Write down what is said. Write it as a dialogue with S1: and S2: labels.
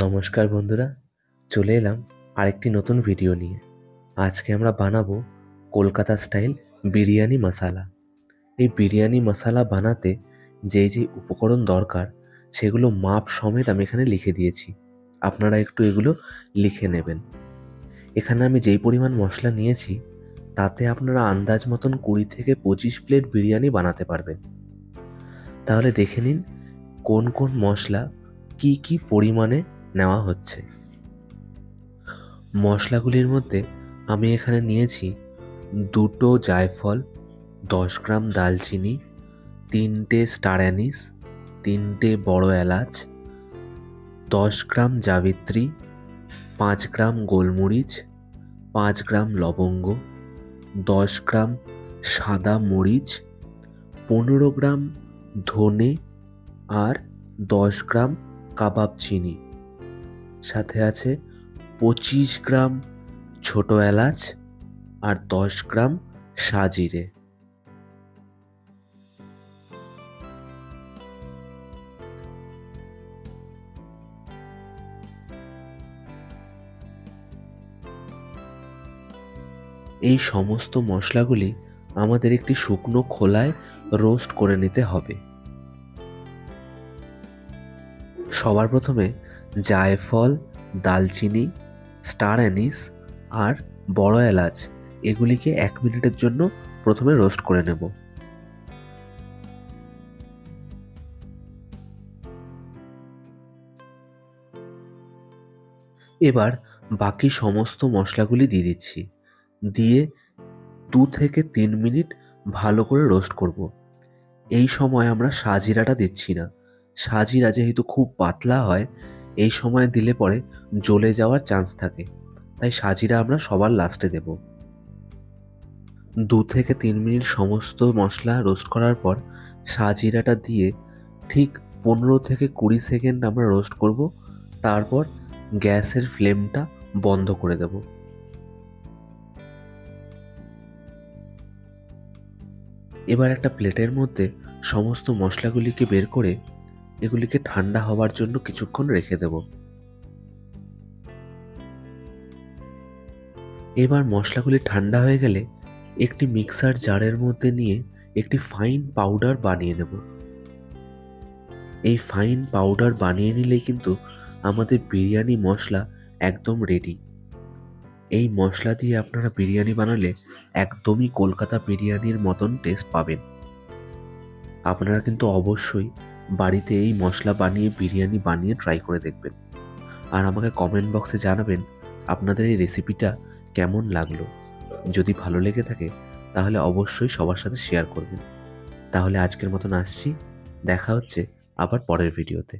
S1: নমস্কার বন্ধুরা, চলে এলাম আরেকটি নতুন ভিডিও নিয়ে। আজকে আমরা বানাবো কলকাতা স্টাইল বিরিয়ানি মশালা। এই বিরিয়ানি মশালা বানাতে যে উপকরণ দরকার সেগুলো মাপ সমেত আমি এখানে লিখে দিয়েছি। আপনারা একটু এগুলো লিখে নেবেন। এখানে আমি যেই পরিমাণ মশলা নিয়েছি তাতে আপনারা আন্দাজ মতন 20 থেকে 25 প্লেট বিরিয়ানি বানাতে পারবেন। তাহলে দেখে নিন কোন কোন মশলা কি কি পরিমাণে নেওয়া হচ্ছে। মশলাগুলির মধ্যে আমি এখানে নিয়েছি 2টো জায়ফল, 10 গ্রাম দালচিনি, 3টে স্টার অ্যানিস, 3টে বড় এলাচ, 10 গ্রাম জাবিত্রী, 5 গ্রাম গোলমরিচ, 5 গ্রাম লবঙ্গ, 10 গ্রাম সাদা মরিচ, 15 গ্রাম ধনে আর 10 গ্রাম কাবাব চিনি। সাথে আছে 25 গ্রাম ছোট এলাচ আর 10 গ্রাম সাজিরে। এই সমস্ত মশলাগুলি আমাদের একটি শুকনো খোলায় রোস্ট করে নিতে হবে। সবার প্রথমে জায়ফল, দালচিনি, স্টার অ্যানিস আর বড় এলাচ এগুলিকে 1 মিনিটের জন্য প্রথমে রোস্ট করে নেব। এবার বাকি সমস্ত মশলাগুলি দিয়ে দিচ্ছি। দিয়ে 2 থেকে 3 মিনিট ভালো করে রোস্ট করব। এই সময় আমরা সাজিরাটা দিচ্ছি না। সাজিরা যেহেতু খুব পাতলা হয়, এই সময় দিলে পরে জ্বলে যাওয়ার চান্স থাকে, তাই সাজিরা আমরা সবার লাস্টে দেব। 2 থেকে 3 মিনিট সমস্ত মশলা রোস্ট করার পর সাজিরাটা দিয়ে ঠিক 15 থেকে 20 সেকেন্ড আমরা রোস্ট করব। তারপর গ্যাসের ফ্লেমটা বন্ধ করে দেব। এবার একটা প্লেটের মধ্যে সমস্ত মশলাগুলিকে বের করে এগুলিকে ঠান্ডা হওয়ার জন্য কিছুক্ষণ রেখে দেব। এবার মশলাগুলি ঠান্ডা হয়ে গেলে একটি মিক্সার জারের মধ্যে নিয়ে একটি ফাইন পাউডার বানিয়ে নেব। এই ফাইন পাউডার বানিয়ে নিলেই কিন্তু আমাদের বিরিয়ানি মশলা একদম রেডি। এই মশলা দিয়ে আপনারা বিরিয়ানি বানালে একদমই কলকাতা বিরিয়ানির মতন টেস্ট পাবেন। আপনারা কিন্তু অবশ্যই বাড়িতে এই মশলা বানিয়ে বিরিয়ানি বানিয়ে ট্রাই করে দেখবেন। আর আমাকে কমেন্ট বক্সে জানাবেন আপনাদের এই রেসিপিটা কেমন লাগলো। যদি ভালো লেগে থাকে তাহলে অবশ্যই সবার সাথে শেয়ার করবেন। তাহলে আজকের মতন আসছি, দেখা হচ্ছে আবার পরের ভিডিওতে।